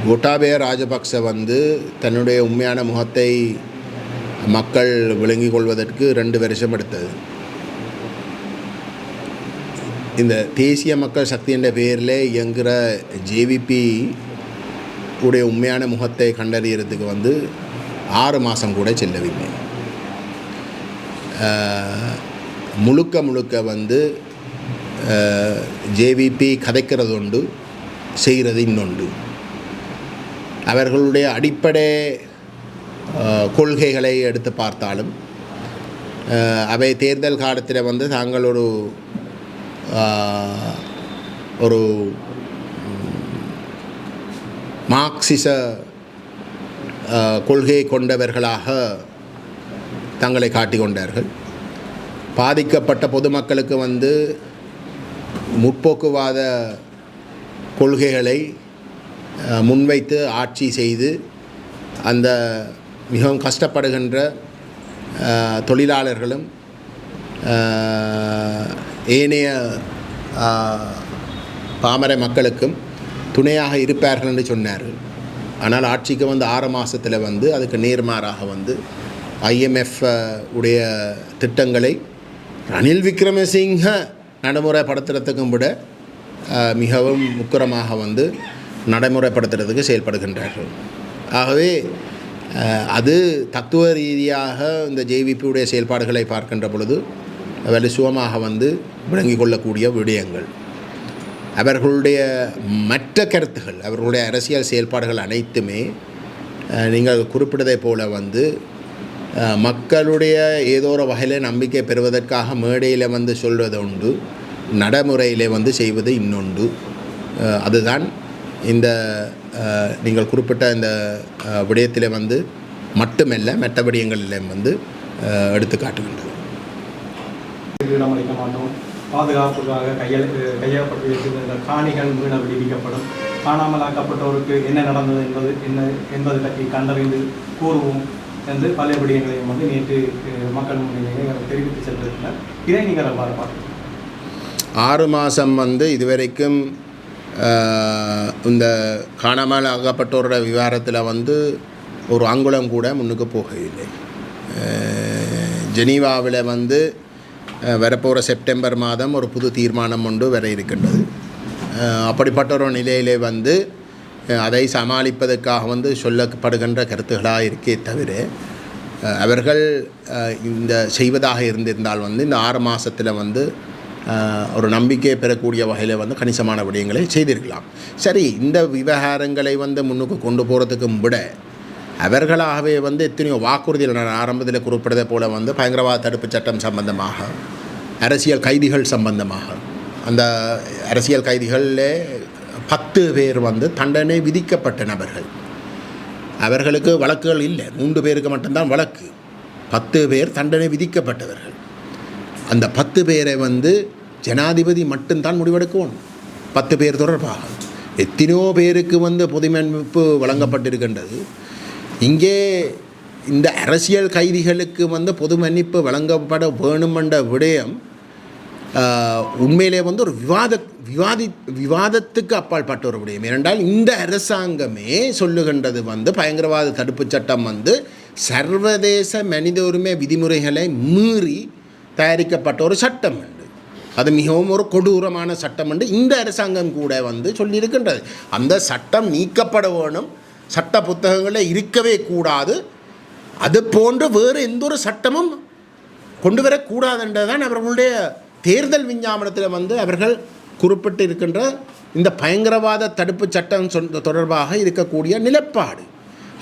கோட்டாபய ராஜபக்ச தன்னுடைய உண்மையான முகத்தை மக்கள் விளங்கிக் கொள்வதற்கு 2 வருஷம் எடுத்தது. இந்த தேசிய மக்கள் சக்தி என்ற பெயரில் இயங்குகிற ஜேவிபி உடைய உண்மையான முகத்தை கண்டறியறதுக்கு 6 மாதம் கூட செல்லவில்லை. முழுக்க ஜேவிபி கதைக்கிறது உண்டு, செய்கிறது இன்னொன்று. அவர்களுடைய அடிப்படை கொள்கைகளை எடுத்து பார்த்தாலும் அவை தேர்தல் காலத்தில் தாங்கள் ஒரு மார்க்சிச கொள்கையை கொண்டவர்களாக தங்களை காட்டிக்கொண்டார்கள். பாதிக்கப்பட்ட பொதுமக்களுக்கு முற்போக்குவாத கொள்கைகளை முன்வைத்து ஆட்சி செய்து அந்த மிகவும் கஷ்டப்படுகின்ற தொழிலாளர்களும் ஏனைய பாமர மக்களுக்கும் துணையாக இருப்பார்கள் என்று சொன்னார்கள். ஆனால் ஆட்சிக்கு 6 மாதத்தில் அதுக்கு நேர்மாறாக IMF உடைய திட்டங்களை ரணில் விக்ரமசிங்க நடைமுறைப்படுத்துறதுக்கும் விட மிகவும் முக்கிரமாக நடைமுறைப்படுத்துறதுக்கு செயல்படுகின்றார்கள். ஆகவே அது தத்துவ ரீதியாக இந்த ஜேவிபியுடைய செயல்பாடுகளை பார்க்கின்ற பொழுது வலுசுவமாக விளங்கிக் கொள்ளக்கூடிய விடயங்கள். அவர்களுடைய மற்ற கருத்துகள், அவர்களுடைய அரசியல் செயல்பாடுகள் அனைத்துமே நீங்கள் குறிப்பிட்டதை போல மக்களுடைய ஏதோ ஒரு வகையில் நம்பிக்கை பெறுவதற்காக மேடையில் சொல்வது உண்டு, நடைமுறையில் செய்வது இன்னொன்று. அதுதான் இந்த நீங்கள் குறிப்பிட்ட இந்த விடயத்தில் மட்டுமல்ல மற்ற விடயங்களிலும் எடுத்து காட்டுகின்றது. இடமளிக்க மாட்டோம், பாதுகாப்புக்காக கையகப்பட்டிருக்கின்ற காணிகள் மீள விடுவிக்கப்படும், காணாமலாக்கப்பட்டோருக்கு என்ன நடந்தது என்பது பற்றி கண்டறிந்து கூறுவோம் என்று பல விடயங்களையும் நேற்று மக்கள் முன்னிலையை தெரிவித்து சென்றிருக்கிறார். இதை நீங்கள் அவ்வாறு பார்க்கலாம். 6 மாதம் இதுவரைக்கும் இந்த காணாமல் ஆகப்பட்டோரோட விவகாரத்தில் ஒரு அங்குலம் கூட முன்னுக்கு போகவில்லை. ஜெனீவாவில் வரப்போகிற செப்டம்பர் மாதம் ஒரு புது தீர்மானம் ஒன்று வர இருக்கின்றது. அப்படிப்பட்ட ஒரு நிலையிலே அதை சமாளிப்பதற்காக சொல்லப்படுகின்ற கருத்துக்களாக இருக்கே தவிர அவர்கள் இந்த செய்வதாக இருந்திருந்தால் இந்த 6 மாதத்தில் ஒரு நம்பிக்கை பெறக்கூடிய வகையில் கணிசமான விடயங்களை செய்திருக்கலாம். சரி, இந்த விவகாரங்களை முன்னுக்கு கொண்டு போகிறதுக்கும் விட அவர்களாகவே எத்தனையோ வாக்குறுதிகள் நான் ஆரம்பத்தில் குறிப்பிட்டதை போல் பயங்கரவாத தடுப்பு சட்டம் சம்பந்தமாக, அரசியல் கைதிகள் சம்பந்தமாக, அந்த அரசியல் கைதிகளில் 10 பேர் தண்டனை விதிக்கப்பட்ட நபர்கள். அவர்களுக்கு வழக்குகள் இல்லை, 3 பேருக்கு மட்டும்தான் வழக்கு. 10 பேர் தண்டனை விதிக்கப்பட்டவர்கள். அந்த 10 பேரை ஜனாதிபதி மட்டும்தான் முடிவெடுக்கணும். 10 பேர் தொடர்பாக எத்தனையோ பேருக்கு பொது மன்னிப்பு வழங்கப்பட்டிருக்கின்றது. இங்கே இந்த அரசியல் கைதிகளுக்கு பொது மன்னிப்பு வழங்கப்பட வேணுமென்ற விடயம் உண்மையிலே ஒரு விவாதத்துக்கு அப்பாற்பட்ட ஒரு விடயம். ஏனென்றால் இந்த அரசாங்கமே சொல்லுகின்றது பயங்கரவாத தடுப்பு சட்டம் சர்வதேச மனித உரிமை விதிமுறைகளை மீறி தயாரிக்கப்பட்ட ஒரு சட்டம் உண்டு. அது மிகவும் ஒரு கொடூரமான சட்டம் என்று இந்த அரசாங்கம் கூட சொல்லியிருக்கின்றது. அந்த சட்டம் நீக்கப்பட வேணும், சட்ட புத்தகங்களில் இருக்கவே கூடாது, அது போன்று வேறு எந்த ஒரு சட்டமும் கொண்டு வரக்கூடாதுன்றதான் அவர்களுடைய தேர்தல் விஞ்ஞாபனத்தில் அவர்கள் குறிப்பிட்டு இருக்கின்ற இந்த பயங்கரவாத தடுப்பு சட்டம் தொடர்பாக இருக்கக்கூடிய நிலைப்பாடு.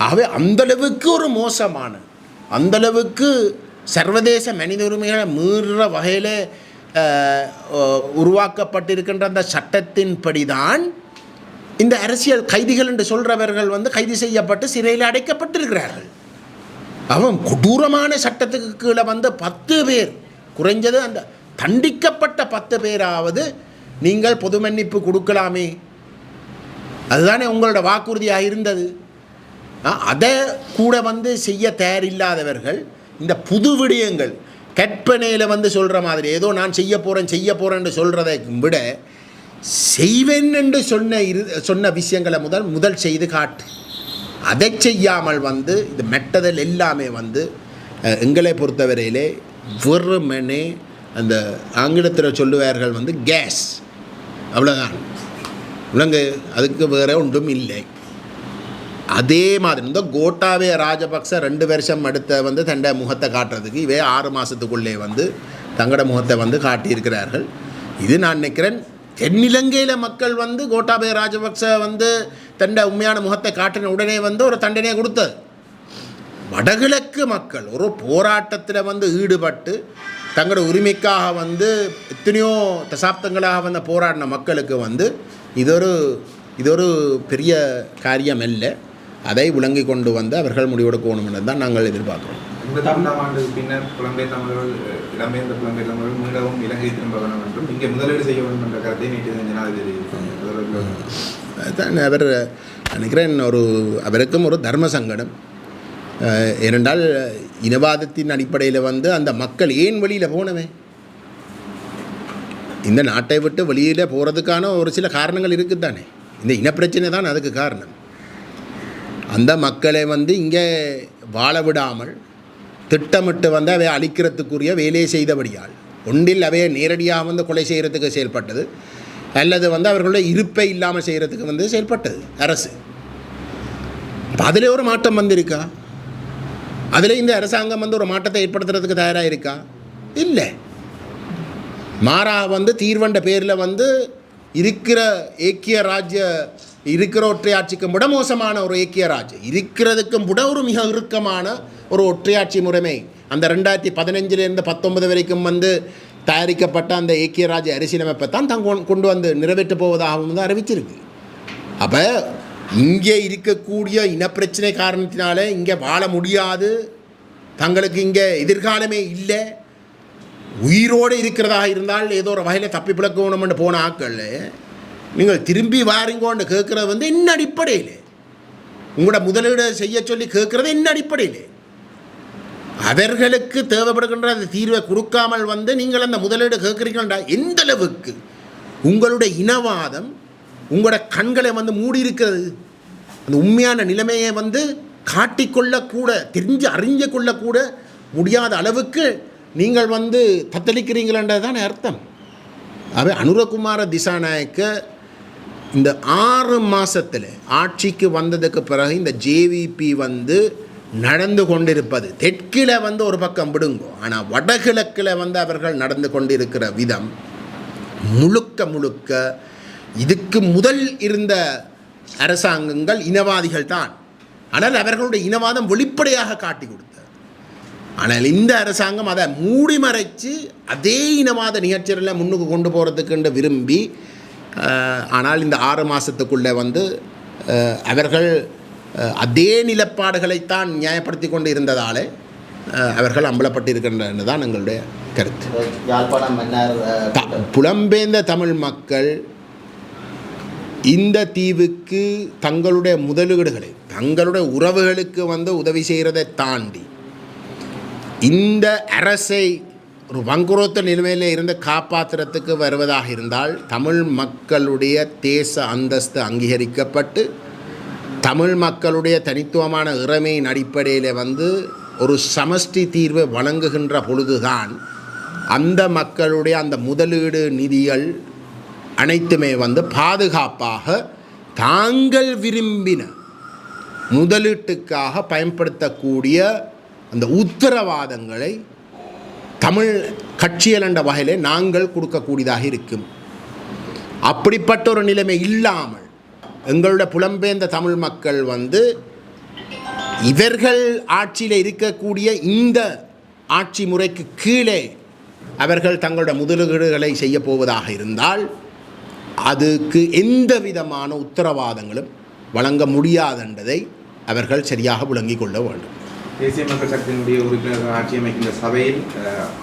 ஆகவே அந்தளவுக்கு ஒரு மோசமான, அந்தளவுக்கு சர்வதேச மனித உரிமைகளை மீறுற வகையில் உருவாக்கப்பட்டிருக்கின்ற அந்த சட்டத்தின்படி தான் இந்த அரசியல் கைதிகள் என்று சொல்கிறவர்கள் கைது செய்யப்பட்டு சிறையில் அடைக்கப்பட்டிருக்கிறார்கள். அவன் கொடூரமான சட்டத்துக்கு கீழே 10 பேர், குறைஞ்சது அந்த தண்டிக்கப்பட்ட 10 பேராவது நீங்கள் பொது மன்னிப்பு கொடுக்கலாமே, அதுதானே உங்களோட வாக்குறுதியாக இருந்தது. அதை கூட செய்ய தயாரில்லாதவர்கள் இந்த புது விடயங்கள் கற்பனையில் சொல்கிற மாதிரி ஏதோ நான் செய்ய போகிறேன்னு சொல்கிறதை விட செய்வேன் என்று சொன்ன விஷயங்களை முதல் செய்து காட்டு. அதை செய்யாமல் வந்து இது மெட்டதல் எல்லாமே வந்து எங்களை பொறுத்தவரையிலே வெறுமனே அந்த ஆங்கிலத்தில் சொல்லுவார்கள் வந்து கேஸ், அவ்வளோதான். விலங்கு அதுக்கு வேறு ஒன்றும் இல்லை. அதே மாதிரி இந்த கோட்டாபய ராஜபக்ச 2 வருஷம் அடுத்த வந்து தண்ட முகத்தை காட்டுறதுக்கு இவே 6 மாதத்துக்குள்ளே வந்து தங்களோட முகத்தை வந்து காட்டியிருக்கிறார்கள். இது நான் நினைக்கிறேன் தென்னிலங்கையில் மக்கள் வந்து கோட்டாபய ராஜபக்ச வந்து தண்ட உண்மையான முகத்தை காட்டின உடனே வந்து ஒரு தண்டனையை கொடுத்தது. வடகிழக்கு மக்கள் ஒரு போராட்டத்தில் வந்து ஈடுபட்டு தங்களோட உரிமைக்காக வந்து எத்தனையோ தசாப்தங்களாக வந்து போராடின மக்களுக்கு வந்து இதொரு பெரிய காரியம் இல்லை. அதை விளங்கி கொண்டு வந்து அவர்கள் முடிவெடுக்கணும் தான் நாங்கள் எதிர்பார்க்கிறோம். 85ஆம் ஆண்டுக்கு பின்னர் புலம்பெயர் தமிழர்கள் இடம்பெயர்ந்த புலம்பெயர் தமிழர்கள் மீளவும் இலங்கை திரும்ப வேணும் என்றும் இங்கே முதலீடு செய்ய வேண்டும் என்ற கருத்தை நேற்று ஜனாதிபதி அதுதான் அவர் நினைக்கிறேன். அவருக்கும் ஒரு தர்ம சங்கடம். ஏனென்றால் இனவாதத்தின் அடிப்படையில் வந்து அந்த மக்கள் ஏன் வெளியில் போனவே, இந்த நாட்டை விட்டு வெளியில் போகிறதுக்கான ஒரு சில காரணங்கள் இருக்குது தானே. இந்த இனப்பிரச்சனை தான் அதுக்கு காரணம். அந்த மக்களை வந்து இங்கே வாழ விடாமல் திட்டமிட்டு வந்து அவை அழிக்கிறதுக்குரிய வேலையை செய்தபடியால் ஒன்றில் அவையை நேரடியாக வந்து கொலை செய்கிறதுக்கு செயல்பட்டது, அல்லது வந்து அவர்களுடைய இருப்பை இல்லாமல் செய்கிறதுக்கு வந்து செயல்பட்டது அரசு. அதில் ஒரு மாற்றம் வந்திருக்கா? அதில் இந்த அரசாங்கம் வந்து ஒரு மாற்றத்தை ஏற்படுத்துறதுக்கு தயாராக இருக்கா? இல்லை. மாறா வந்து தீர்வண்ட பேரில் வந்து இருக்கிற ஏக்கிய ராஜ்ய இருக்கிற ஒற்றையாட்சிக்கும் விட மோசமான ஒரு ஏக்கிய ராஜ்யம் இருக்கிறதுக்கும் விட ஒரு மிக இறுக்கமான ஒரு ஒற்றையாட்சி முறைமை அந்த 2015 19 வரைக்கும் வந்து தயாரிக்கப்பட்ட அந்த ஏக்கிய ராஜ்ய அரசியலமைப்பை தான் கொண்டு வந்து நிறைவேற்றப் போவதாகவும் தான் அறிவிச்சிருக்கு. அப்போ இங்கே இருக்கக்கூடிய இனப்பிரச்சனை காரணத்தினால இங்கே வாழ முடியாது, தங்களுக்கு இங்கே எதிர்காலமே இல்லை, உயிரோடு இருக்கிறதா இருந்தால் ஏதோ ஒரு வகையில் தப்பி பிழக்கணும்னு போன ஆட்கள் நீங்கள் திரும்பி வாருங்கோன்னு கேட்குறது வந்து என்ன அடிப்படையில்? உங்களோட முதலீடு செய்ய சொல்லி கேட்குறது என்ன அடிப்படையில்? அவர்களுக்கு தேவைப்படுகின்ற அந்த தீர்வை கொடுக்காமல் வந்து நீங்கள் அந்த முதலீடு கேட்குறீங்களா? எந்த அளவுக்கு உங்களுடைய இனவாதம் உங்களோட கண்களை வந்து மூடி இருக்கிறது? அந்த உண்மையான நிலைமையை வந்து காட்டிக்கொள்ளக்கூட அறிஞ்சு கொள்ளக்கூட முடியாத அளவுக்கு நீங்கள் வந்து தத்தளிக்கிறீங்களன்றது தான் அர்த்தம். அவை அனுரகுமார திசாநாயக்க இந்த 6 மாதத்தில் ஆட்சிக்கு வந்ததுக்கு பிறகு இந்த ஜேவிபி வந்து நடந்து கொண்டிருப்பது தெற்கில் வந்து ஒரு பக்கம் விடுங்கோ, ஆனால் வடகிழக்கில் வந்து அவர்கள் நடந்து கொண்டிருக்கிற விதம் முழுக்க இதுக்கு முதல் இருந்த அரசாங்கங்கள் இனவாதிகள் தான். ஆனால் அவர்களுடைய இனவாதம் வெளிப்படையாக காட்டி கொடுத்தது. ஆனால் இந்த அரசாங்கம் அதை மூடி மறைச்சு அதே இனவாத நிகழ்ச்சிகளில் முன்னுக்கு கொண்டு போகிறதுக்குன்னு விரும்பி, ஆனால் இந்த 6 மாதத்துக்குள்ளே வந்து அவர்கள் அதே நிலப்பாடுகளைத்தான் நியாயப்படுத்தி கொண்டு இருந்ததாலே அவர்கள் அம்பலப்பட்டிருக்கின்றன தான் எங்களுடைய கருத்து. புலம்பெயர்ந்த தமிழ் மக்கள் இந்த தீவுக்கு தங்களுடைய முதலீடுகளை தங்களுடைய உறவுகளுக்கு வந்து உதவி செய்கிறதை தாண்டி இந்த அரசை ஒரு வங்குரோத்த நிலைமையில் இருந்து காப்பாற்றுறதுக்கு வருவதாக இருந்தால் தமிழ் மக்களுடைய தேச அந்தஸ்து அங்கீகரிக்கப்பட்டு தமிழ் மக்களுடைய தனித்துவமான இறைமையின் அடிப்படையில் வந்து ஒரு சமஷ்டி தீர்வை வழங்குகின்ற பொழுதுதான் அந்த மக்களுடைய அந்த முதலீடு நிதிகள் அனைத்துமே வந்து பாதுகாப்பாக தாங்கள் விரும்பின முதலீட்டுக்காக பயன்படுத்தக்கூடிய அந்த உத்தரவாதங்களை தமிழ் கட்சிகள் என்ற வகையிலே நாங்கள் கொடுக்கக்கூடியதாக இருக்கும். அப்படிப்பட்ட ஒரு நிலைமை இல்லாமல் எங்களுடைய புலம்பெயர்ந்த தமிழ் மக்கள் வந்து இவர்கள் ஆட்சியில் இருக்கக்கூடிய இந்த ஆட்சி முறைக்கு கீழே அவர்கள் தங்களுடைய முதலீடுகளை செய்ய போவதாக இருந்தால் அதுக்கு எந்த விதமான உத்தரவாதங்களும் வழங்க முடியாதென்பதை அவர்கள் சரியாக விளங்கிக் கொள்ள வேண்டும். தேசிய மக்கள் சக்தியினுடைய உறுப்பினர்கள் ஆட்சி அமைக்கின்ற சபையில்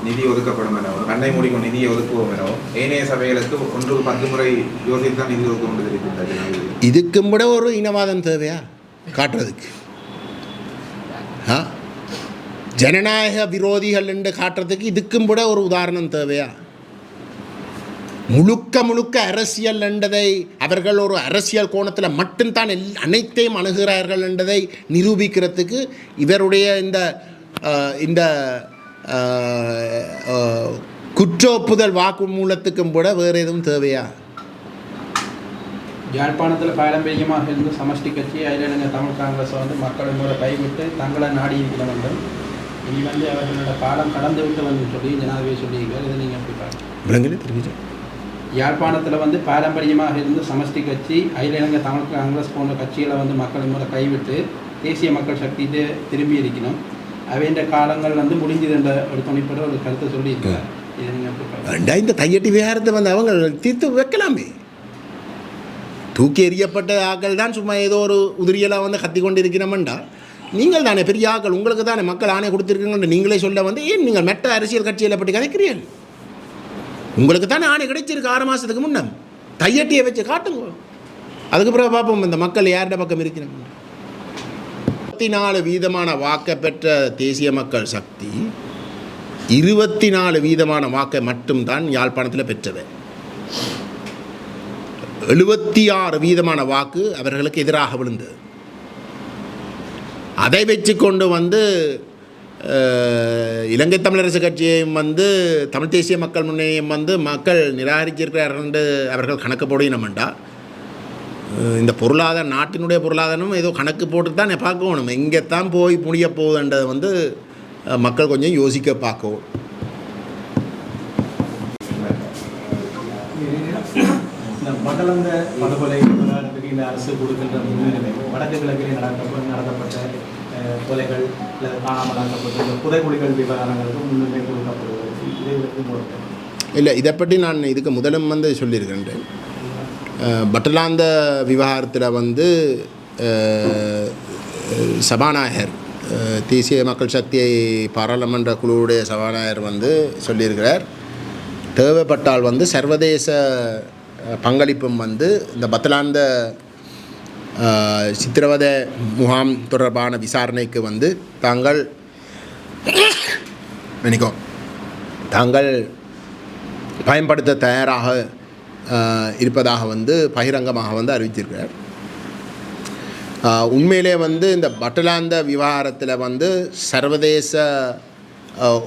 நிதி ஒதுக்கப்படும் எனவும் கண்ணை மூடிக்கும் நிதியை ஒதுக்குவோம் எனவும் ஏனைய சபைகளுக்கு 1-10 முறை யோசித்துதான் நிதி ஒதுக்க முடிந்திருக்கின்றது. இதுக்கும் விட ஒரு இனவாதம் தேவையா காட்டுறதுக்கு? ஜனநாயக விரோதிகள் என்று காட்டுறதுக்கு இதுக்கும் விட ஒரு உதாரணம் தேவையா? முழுக்க அரசியல் என்றதை அவர்கள் ஒரு அரசியல் கோணத்தில் மட்டும்தான் அனைத்தையும் அணுகிறார்கள் என்றதை நிரூபிக்கிறதுக்கு இவருடைய இந்த குற்றொப்புதல் வாக்குமூலத்துக்கும் கூட வேறு எதுவும் தேவையா? யாழ்ப்பாணத்தில் பாரம்பரியமாக இருந்து சமஷ்டி கட்சி அகில தமிழ் காங்கிரஸ் மக்களின் மூலம் கைவிட்டு தங்களை நாடி இருக்கிற வேண்டும். இனி அவர்களோட காலம் கடந்து விட்டு வந்து சொல்லி ஜனாதிபதி சொல்லியிருக்கார். இதை நீங்கள் எப்படி பார்க்க? யாழ்ப்பாணத்தில் பாரம்பரியமாக இருந்து சமஷ்டி கட்சி அகில தமிழ் காங்கிரஸ் போன்ற கட்சிகளை மக்களின் மூலம் கைவிட்டு தேசிய மக்கள் சக்திட்டு திரும்பி இருக்கணும். அவைன்ற காலங்கள் முடிஞ்சது என்ற ஒரு துணிப்பட ஒரு கருத்தை சொல்லியிருக்கார். இதை நீங்கள் எப்படி பார்க்க? இந்த கையட்டி விவகாரத்தை அவங்க தீர்த்து வைக்கலாமே. தூக்கி எறியப்பட்ட ஆக்கள் தான் சும்மா ஏதோ ஒரு உதிரியலாக கத்தி கொண்டு இருக்கிறோம்டா. நீங்கள் தானே பெரிய ஆக்கள், உங்களுக்கு தானே மக்கள் ஆணை கொடுத்துருக்கீங்கன்னு நீங்களே சொல்ல ஏன் நீங்கள் மெட்ட அரசியல் கட்சியில் பற்றி கதைக்கிறீர்கள்? உங்களுக்கு தானே ஆணை கிடைச்சிருக்கு 6 மாதத்துக்கு முன்னே. கையட்டியை வச்சு காட்டுங்க, அதுக்கு பிறகு பார்ப்போம் இந்த மக்கள் யார்ட பக்கம் இருக்கிறோம். 24% வாக்கை பெற்ற தேசிய மக்கள் சக்தி 24% வாக்கை மட்டும்தான் யாழ்ப்பாணத்தில் பெற்றது. 76% வாக்கு அவர்களுக்கு எதிராக விழுந்தது. அதை வச்சு கொண்டு இலங்கை தமிழரசு கட்சியையும் தமிழ் தேசிய மக்கள் முன்னையும் மக்கள் நிராகரிச்சிருக்கிறார்கள் என்று அவர்கள் கணக்கு போடணும்டா. இந்த பொருளாதார நாட்டினுடைய பொருளாதாரம் ஏதோ கணக்கு போட்டு தான் பார்க்கணும். எங்கே தான் போய் முடிய போகுதுன்றதை மக்கள் கொஞ்சம் யோசிக்க பார்க்கவும். இந்த மண்டலந்த படுகொலை விவகாரத்துக்கு இந்த அரசு கொடுக்கின்ற முன்னுரிமை வடக்கு கிழக்கிலே நடத்தப்பட்ட கொலைகள் அல்லது காணாமலாக்கப்பட்ட இந்த புதைக்குழிகள் விவகாரங்களுக்கு முன்னுரிமை கொடுக்கப்படுவது இதை இல்லை, இதை பற்றி நான் இதுக்கு முதலும் சொல்லியிருக்கின்றேன். பட்டலாந்த விவகாரத்தில் சபாநாயகர் தேசிய மக்கள் சக்தி பாராளுமன்ற குழுவுடைய சபாநாயகர் சொல்லியிருக்கிறார், தேவைப்பட்டால் சர்வதேச பங்களிப்பும் இந்த பட்டலாந்த சித்திரவதை முகாம் தொடர்பான விசாரணைக்கு தாங்கள் பயன்படுத்த தயாராக இருப்பதாக பகிரங்கமாக அறிவித்திருக்கிறார். உண்மையிலே இந்த பட்டலாந்த விவகாரத்தில் சர்வதேச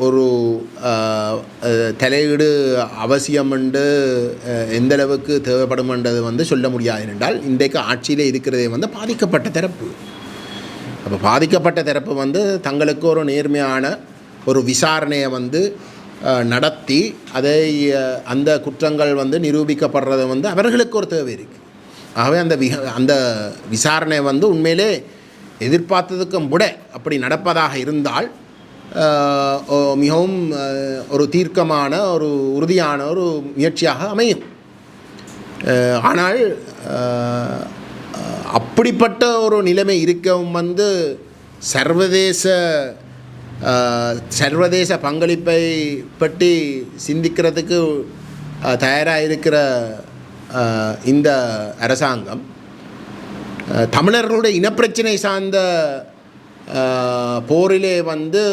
ஒரு தலையீடு அவசியம் என்று எந்தளவுக்கு தேவைப்படுமென்றது சொல்ல முடியாது. என்றால் இன்றைக்கு ஆட்சியில் இருக்கிறதே பாதிக்கப்பட்ட தரப்பு. அப்போ பாதிக்கப்பட்ட தரப்பு தங்களுக்கு ஒரு நேர்மையான ஒரு விசாரணையை நடத்தி அதை அந்த குற்றங்கள் நிரூபிக்கப்படுறது அவர்களுக்கு ஒரு தேவை இருக்குது. ஆகவே அந்த விசாரணை உண்மையிலே எதிர்பார்த்ததுக்கும் கூட அப்படி நடப்பதாக இருந்தால் மிகவும் ஒரு தீர்க்கமான ஒரு உறுதியான ஒரு முயற்சியாக அமையும். ஆனால் அப்படிப்பட்ட ஒரு நிலைமை இருக்கவும் சர்வதேச பங்களிப்பை பற்றி சிந்திக்கிறதுக்கு தயாராக இருக்கிற இந்த அரசாங்கம் தமிழர்களுடைய இனப்பிரச்சனை சார்ந்த போரிலே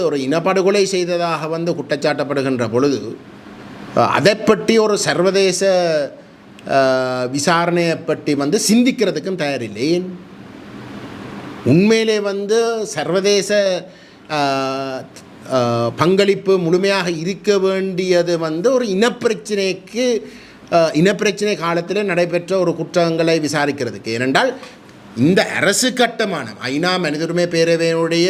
ஒரு இனப்படுகொலை செய்ததாக குற்றச்சாட்டப்படுகின்ற பொழுது அதை பற்றி ஒரு சர்வதேச விசாரணையை பற்றி சிந்திக்கிறதுக்கும் தயாரில்லை. உண்மையிலே சர்வதேச பங்களிப்பு முழுமையாக இருக்க வேண்டியது ஒரு இனப்பிரச்சனை காலத்தில் நடைபெற்ற ஒரு குற்றங்களை விசாரிக்கிறதுக்கு. ஏனென்றால் இந்த அரசு கட்டுமானம் ஐநா மனித உரிமை பேரவையினுடைய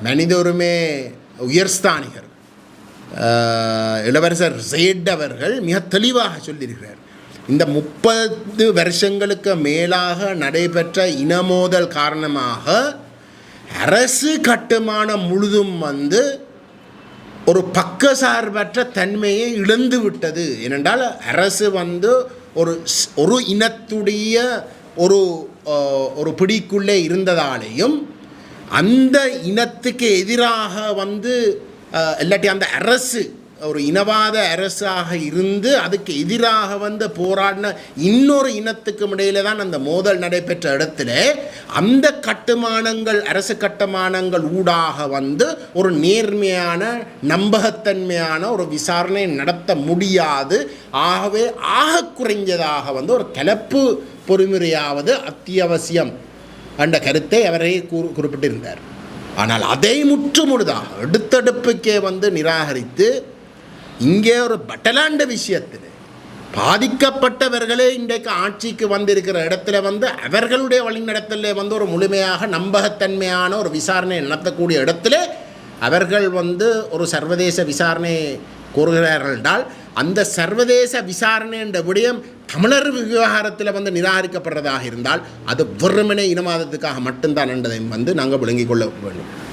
மனித உரிமை உயர்ஸ்தானிகர் இளவரசர் ஜெயட் அவர்கள் மிக தெளிவாக சொல்லியிருக்கிறார், இந்த 30 வருஷங்களுக்கு மேலாக நடைபெற்ற இனமோதல் காரணமாக அரசு கட்டுமானம் முழுதும் ஒரு பக்கசார்பற்ற தன்மையை இழந்து விட்டது. ஏனென்றால் அரசு ஒரு இனத்துடைய ஒரு பிடிக்குள்ளே இருந்ததாலேயும் அந்த இனத்துக்கு எதிராக இல்லாட்டி அந்த அரசு ஒரு இனவாத அரசாக இருந்து அதுக்கு எதிராக வந்து போராடின இன்னொரு இனத்துக்கும் இடையில தான் அந்த மோதல் நடைபெற்ற இடத்துல அந்த கட்டுமானங்கள் அரசு கட்டுமானங்கள் ஊடாக வந்து ஒரு நேர்மையான நம்பகத்தன்மையான ஒரு விசாரணை நடத்த முடியாது. ஆகவே ஆக குறைஞ்சதாக வந்து ஒரு கலப்பு பொறிமுறையாவது அத்தியாவசியம் என்ற கருத்தை அவரே குறிப்பிட்டிருந்தார். ஆனால் அதை முற்றுமுழுதாக எடுத்தடுப்புக்கே வந்து நிராகரித்து இங்கே ஒரு பட்டலாண்ட விஷயத்தில் பாதிக்கப்பட்டவர்களே இன்றைக்கு ஆட்சிக்கு வந்திருக்கிற இடத்துல வந்து அவர்களுடைய வழிநடத்தலில் வந்து ஒரு முழுமையாக நம்பகத்தன்மையான ஒரு விசாரணை நடத்தக்கூடிய இடத்துல அவர்கள் வந்து ஒரு சர்வதேச விசாரணை கோருகிறார்கள் என்றால் அந்த சர்வதேச விசாரணை என்ற விடயம் தமிழர் விவகாரத்தில் வந்து நிராகரிக்கப்படுறதாக இருந்தால் அது வெறுமனே இனவாதத்துக்காக மட்டும்தான் என்பதை வந்து நாங்கள் விளங்கிக் கொள்ள வேண்டும்.